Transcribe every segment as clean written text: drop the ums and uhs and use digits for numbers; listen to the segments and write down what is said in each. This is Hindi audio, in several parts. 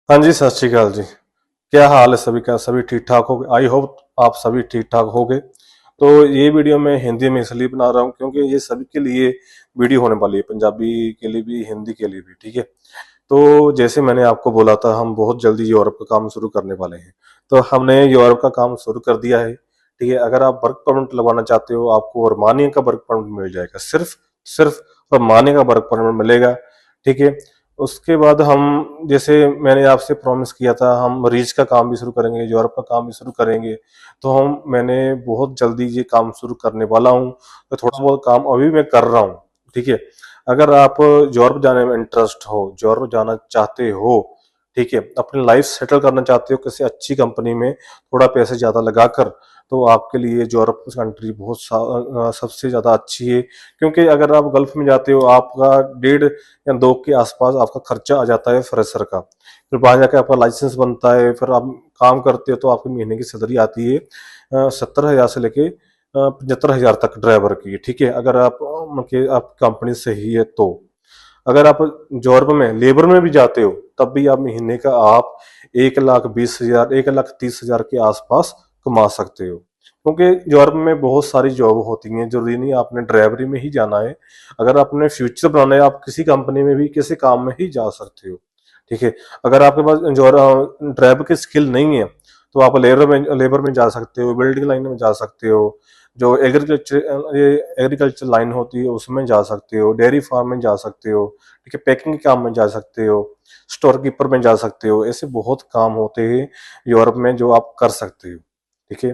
हाँ जी, सत श्री अकाल जी। क्या हाल है सभी का? सभी ठीक-ठाक होगे? आई होप आप सभी ठीक-ठाक होंगे। तो ये वीडियो मैं हिंदी में इसलिए बना रहा हूँ क्योंकि ये सभी के लिए वीडियो होने वाली है, पंजाबी के लिए भी, हिंदी के लिए भी, ठीक है? तो जैसे मैंने आपको बोला था हम बहुत जल्दी यूरोप का काम शुरू करने वाले हैं। तो हमने यूरोप का काम शुरू कर दिया है, ठीक है? अगर आप वर्क परमिट लगवाना चाहते हो, आपको रोमानिया का वर्क परमिट मिल जाएगा। सिर्फ़ सिर्फ़ रोमानिया का वर्क परमिट मिलेगा, ठीक है? उसके बाद हम जैसे मैंने आपसे प्रॉमिस किया था हम रीच का काम भी शुरू करेंगे, यूरोप का काम भी शुरू करेंगे। तो मैंने बहुत जल्दी ये काम शुरू करने वाला हूँ। तो थोड़ा बहुत काम अभी मैं कर रहा हूँ, ठीक है? अगर आप यूरोप जाने में इंटरेस्ट हो, यूरोप जाना चाहते हो, ठीक है? अपनी लाइफ सेटल करना चाहते हो किसी अच्छी कंपनी में थोड़ा पैसे ज़्यादा लगाकर, तो आपके लिए यूरोप कंट्री सबसे ज़्यादा अच्छी है। क्योंकि अगर आप गल्फ में जाते हो आपका 1.5 या 2 के आसपास आपका खर्चा आ जाता है फ्रेशर का। फिर वहाँ जाके आपका लाइसेंस बनता है, फिर आप काम करते हो तो आपकी महीने की सैलरी आती है 70,000 से लेके 75,000 तक ड्राइवर की, ठीक है? अगर आप मतलब आप कंपनी सही है तो। अगर आप जॉब में लेबर में भी जाते हो तब भी आप महीने का आप 1,20,000 1,30,000 के आसपास कमा सकते हो। क्योंकि यूरोप में बहुत सारी जॉब होती हैं, जरूरी नहीं आपने ड्राइवरी में ही जाना है। अगर आपने फ्यूचर बनाना है आप किसी कंपनी में भी किसी काम में ही जा सकते हो, ठीक है? अगर आपके पास ड्राइवर की स्किल नहीं है तो आप लेबर में जा सकते हो, बिल्डिंग लाइन में जा सकते हो, जो एग्रीकल्चर लाइन होती है उसमें जा सकते हो, डेयरी फार्म में जा सकते हो, ठीक है? पैकिंग के काम में जा सकते हो, स्टोर कीपर में जा सकते हो। ऐसे बहुत काम होते हैं यूरोप में जो आप कर सकते हो, ठीक है?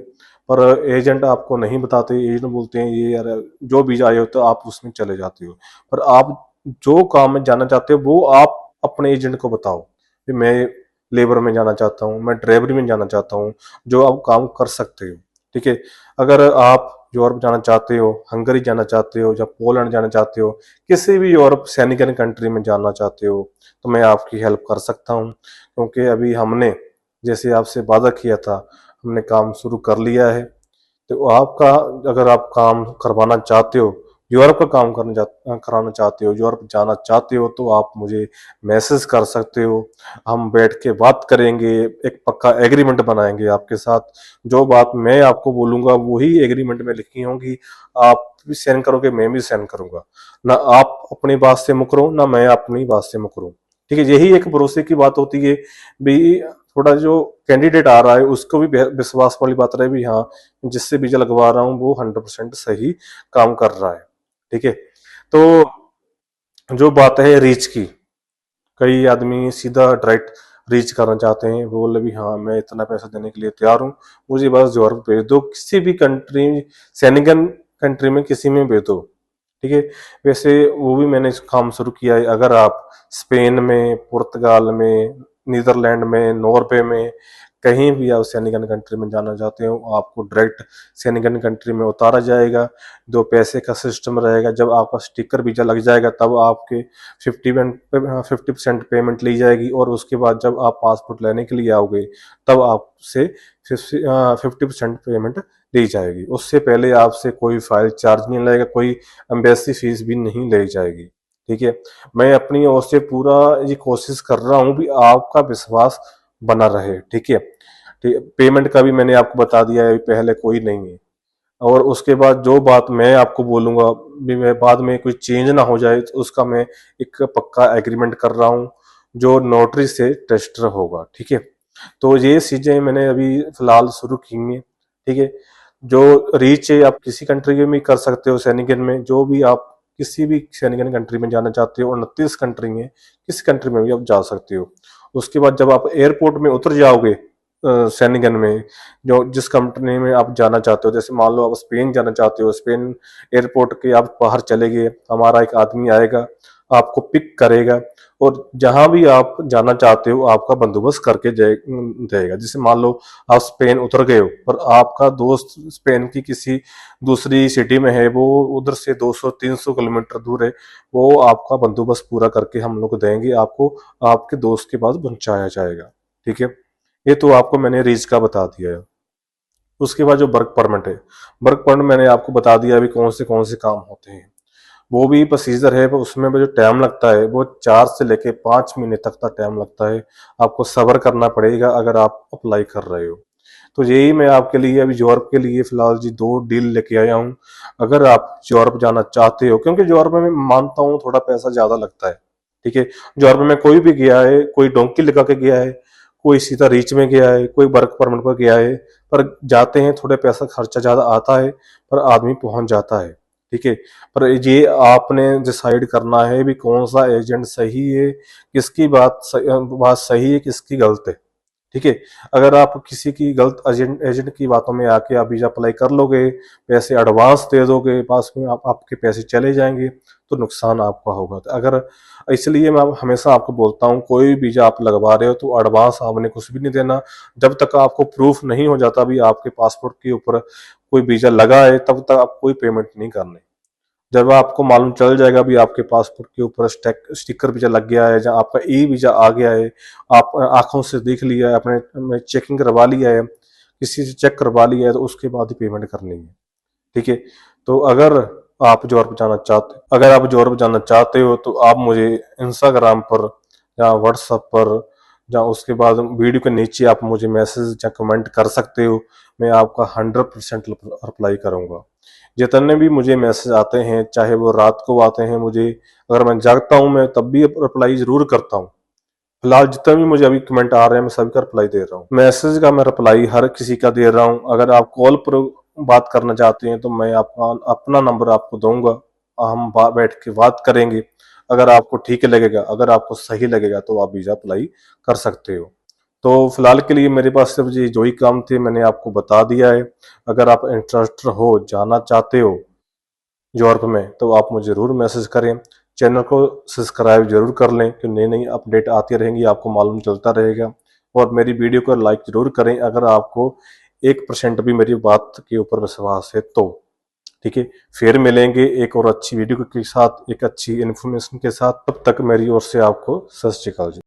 पर एजेंट आपको नहीं बताते, एजेंट बोलते हैं ये यार जो भी आए हो तो आप उसमें चले जाते हो। पर आप जो काम में जाना चाहते हो वो आप अपने एजेंट को बताओ कि मैं लेबर में जाना चाहता हूँ, मैं ड्राइवरी में जाना चाहता हूँ, जो आप काम कर सकते हो, ठीक है? अगर आप यूरोप जाना चाहते हो, हंगरी जाना चाहते हो या पोलैंड जाना चाहते हो, किसी भी यूरोप सैनिकन कंट्री में जाना चाहते हो, तो मैं आपकी हेल्प कर सकता हूँ। क्योंकि अभी हमने जैसे आपसे वादा किया था, हमने काम शुरू कर लिया है। तो आपका अगर आप काम करवाना चाहते हो, यूरोप का काम कराना चाहते हो, यूरोप जाना चाहते हो तो आप मुझे मैसेज कर सकते हो। हम बैठ के बात करेंगे, एक पक्का एग्रीमेंट बनाएंगे आपके साथ। जो बात मैं आपको बोलूंगा वही एग्रीमेंट में लिखी होंगी, आप भी साइन करोगे मैं भी साइन करूंगा। ना आप अपनी बात से मुकरो ना मैं अपनी बात से मुकरूं, ठीक है? यही एक भरोसे की बात होती है भी। थोड़ा जो कैंडिडेट आ रहा है उसको भी विश्वास वाली बात रहे भी हाँ जिससे वीजा लगवा रहा हूँ वो 100% सही काम कर रहा है, ठीक है? तो जो बात है रीच की, कई आदमी सीधा डायरेक्ट रीच करना चाहते हैं, वो बोले भी हाँ मैं इतना पैसा देने के लिए तैयार हूँ, मुझे बस यूरोप भेज दो, किसी भी कंट्री, सैनिगन कंट्री में किसी में भेज दो, ठीक है? वैसे वो भी मैंने काम शुरू किया है। अगर आप स्पेन में, पुर्तगाल में, नीदरलैंड में, नॉर्वे में, कहीं भी आप सैनिगन कंट्री में जाना चाहते हो आपको डायरेक्ट सैनिगन कंट्री में उतारा जाएगा। दो पैसे का सिस्टम रहेगा, जब आपका स्टिकर वीजा लग जाएगा तब आपके 50% पेमेंट ली जाएगी और उसके बाद जब आप पासपोर्ट लेने के लिए आओगे तब आपसे 50% पेमेंट दी जाएगी। उससे पहले आपसे कोई फाइल चार्ज नहीं लगेगा, कोई एम्बेसी फीस भी नहीं ली जाएगी, ठीक है? मैं अपनी ओर से पूरा ये कोशिश कर रहा हूँ भी आपका विश्वास बना रहे, ठीक है? ठीक है, पेमेंट का भी मैंने आपको बता दिया है, पहले कोई नहीं है। और उसके बाद जो बात मैं आपको बोलूंगा भी मैं बाद में कोई चेंज ना हो जाए तो उसका मैं एक पक्का एग्रीमेंट कर रहा हूँ जो नोटरी से रजिस्टर होगा, ठीक है? तो ये चीजें मैंने अभी फिलहाल शुरू की हैं, ठीक है? जो रीच है आप किसी कंट्री में भी कर सकते हो, सैनिकन में जो भी आप किसी भी सैनिकन कंट्री में जाना चाहते हो, 29 कंट्री में किसी कंट्री में भी आप जा सकते हो। उसके बाद जब आप एयरपोर्ट में उतर जाओगे सैनिकन में, जो जिस कंपनी में आप जाना चाहते हो, जैसे मान लो आप स्पेन जाना चाहते हो, स्पेन एयरपोर्ट के आप बाहर चले गए, हमारा एक आदमी आएगा आपको पिक करेगा और जहां भी आप जाना चाहते हो आपका बंदोबस्त करके जाएगा। जैसे मान लो आप स्पेन उतर गए हो और आपका दोस्त स्पेन की किसी दूसरी सिटी में है, वो उधर से 200-300 किलोमीटर दूर है, वो आपका बंदोबस्त पूरा करके हम लोग देंगे आपको, आपके दोस्त के पास पहुंचाया जाएगा, ठीक है? ये तो आपको मैंने रीच का बता दिया है। उसके बाद जो वर्क परमिट है, वर्क परमिट मैंने आपको बता दिया अभी कौन से काम होते हैं। वो भी प्रोसीजर है, उसमें भी जो टाइम लगता है वो 4 से लेके 5 महीने तक का टाइम लगता है। आपको सब्र करना पड़ेगा अगर आप अप्लाई कर रहे हो। तो यही मैं आपके लिए अभी यूरोप के लिए फिलहाल जी 2 डील लेके आया हूँ। अगर आप यूरोप जाना चाहते हो, क्योंकि यूरोप में मैं मानता हूँ थोड़ा पैसा ज्यादा लगता है, ठीक है। यूरोप में कोई भी गया है, कोई डोंकी लगा के गया है, कोई सीधा रीच में गया है, कोई वर्क परमिट पर गया है, पर जाते हैं थोड़े पैसा खर्चा ज्यादा आता है, पर आदमी पहुंच जाता है, ठीक है। पर ये आपने डिसाइड करना है भी कौन सा एजेंट सही है, किसकी बात सही है, किसकी गलत है, ठीक है। अगर आप किसी की गलत एजेंट एजेंट की बातों में आके आप वीजा अप्लाई कर लोगे, पैसे एडवांस दे दोगे, पास में आपके पैसे चले जाएंगे, तो नुकसान आपका होगा। तो अगर इसलिए मैं हमेशा आपको बोलता हूँ, कोई वीजा आप लगवा रहे हो तो एडवांस आपने कुछ भी नहीं देना, जब तक आपको प्रूफ नहीं हो जाता भी आपके पासपोर्ट के ऊपर कोई वीजा लगा है, तब तक आप कोई पेमेंट नहीं करनी। जब आपको मालूम चल जाएगा भी आपके पासपोर्ट के ऊपर स्टिकर वीजा लग गया है, जहाँ आपका ई वीजा आ गया है, आप आंखों से देख लिया है, अपने चेकिंग करवा लिया है, किसी से चेक करवा लिया है, तो उसके बाद ही पेमेंट करनी है, ठीक है। तो अगर आप यूरोप जाना चाहते हो तो आप मुझे इंस्टाग्राम पर या व्हाट्सएप पर या उसके बाद वीडियो के नीचे आप मुझे मैसेज या कमेंट कर सकते हो। मैं आपका 100% रिप्लाई करूंगा। जितने भी मुझे मैसेज आते हैं, चाहे वो रात को आते हैं, मुझे अगर मैं जागता हूं मैं तब भी रिप्लाई जरूर करता हूं। फिलहाल जितने भी मुझे अभी कमेंट आ रहे हैं मैं सभी का रिप्लाई दे रहा हूँ। मैसेज का मैं रिप्लाई हर किसी का दे रहा हूँ। अगर आप कॉल पर बात करना चाहते हैं तो मैं आपका अपना नंबर आपको दूंगा, हम बैठ के बात करेंगे। अगर आपको ठीक लगेगा, अगर आपको सही लगेगा तो आप वीजा अप्लाई कर सकते हो। तो फिलहाल के लिए मेरे पास सिर्फ ये जो ही काम थे मैंने आपको बता दिया है। अगर आप इंटरेस्टेड हो, जाना चाहते हो यूरोप में, तो आप मुझे ज़रूर मैसेज करें। चैनल को सब्सक्राइब जरूर कर लें कि नई नई अपडेट आती रहेंगी, आपको मालूम चलता रहेगा। और मेरी वीडियो को लाइक जरूर करें अगर आपको 1% भी मेरी बात के ऊपर विश्वास है तो, ठीक है। फिर मिलेंगे एक और अच्छी वीडियो के साथ, एक अच्छी इन्फॉर्मेशन के साथ। तब तक मेरी ओर से आपको सत श्री अकाल जी।